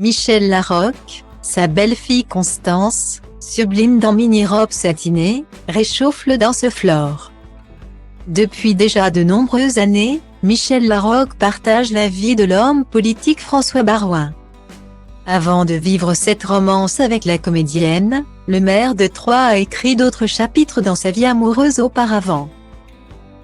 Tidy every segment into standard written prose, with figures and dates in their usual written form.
Michel Larocque, sa belle-fille Constance, sublime dans mini-robe satinée, réchauffe le dansefloor. Depuis déjà de nombreuses années, Michel Larocque partage la vie de l'homme politique François Baroin. Avant de vivre cette romance avec la comédienne, le maire de Troyes a écrit d'autres chapitres dans sa vie amoureuse auparavant.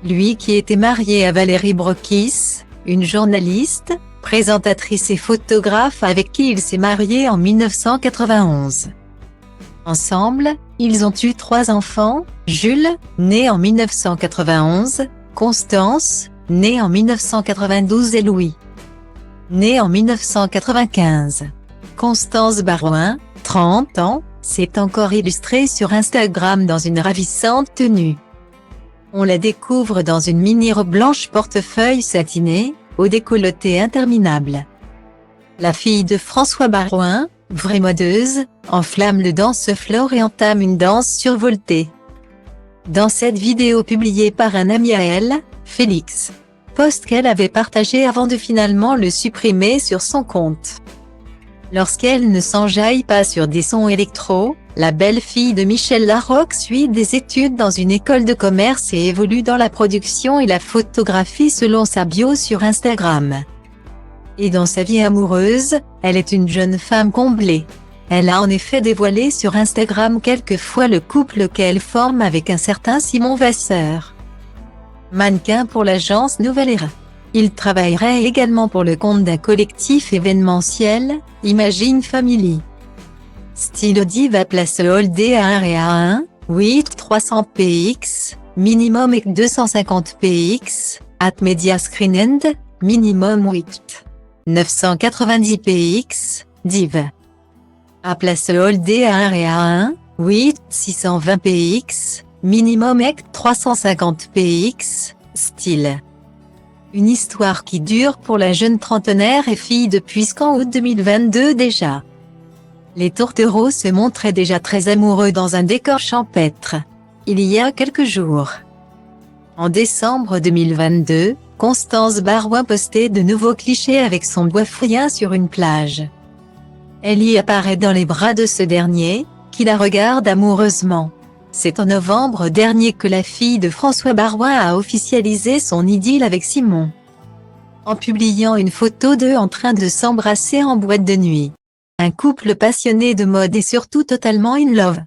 Lui qui était marié à Valérie Brockis, une journaliste, présentatrice et photographe avec qui il s'est marié en 1991. Ensemble, ils ont eu 3 enfants, Jules, né en 1991, Constance, née en 1992 et Louis, né en 1995. Constance Baroin, 30 ans, s'est encore illustrée sur Instagram dans une ravissante tenue. On la découvre dans une mini-robe blanche portefeuille satinée, au décolleté interminable. La fille de François Baroin, vraie modeuse, enflamme le dansefloor et entame une danse survoltée. Dans cette vidéo publiée par un ami à elle, Félix, post qu'elle avait partagé avant de finalement le supprimer sur son compte. Lorsqu'elle ne s'enjaille pas sur des sons électro, la belle-fille de Michel Larocque suit des études dans une école de commerce et évolue dans la production et la photographie selon sa bio sur Instagram. Et dans sa vie amoureuse, elle est une jeune femme comblée. Elle a en effet dévoilé sur Instagram quelques fois le couple qu'elle forme avec un certain Simon Vasseur, mannequin pour l'agence Nouvelle Era. Il travaillerait également pour le compte d'un collectif événementiel, Imagine Family. Style Diva Place Hall D1 et A1, 8 300 px, minimum et 250 px, at Media Screen End, minimum 8 990 px, div. À Place Hall D1 et A1, 8 620 px, minimum et 350 px, style. Une histoire qui dure pour la jeune trentenaire et fille depuis qu'en août 2022 déjà. Les tourtereaux se montraient déjà très amoureux dans un décor champêtre, il y a quelques jours. En décembre 2022, Constance Baroin postait de nouveaux clichés avec son boifrien sur une plage. Elle y apparaît dans les bras de ce dernier, qui la regarde amoureusement. C'est en novembre dernier que la fille de François Baroin a officialisé son idylle avec Simon, en publiant une photo d'eux en train de s'embrasser en boîte de nuit. Un couple passionné de mode et surtout totalement in love.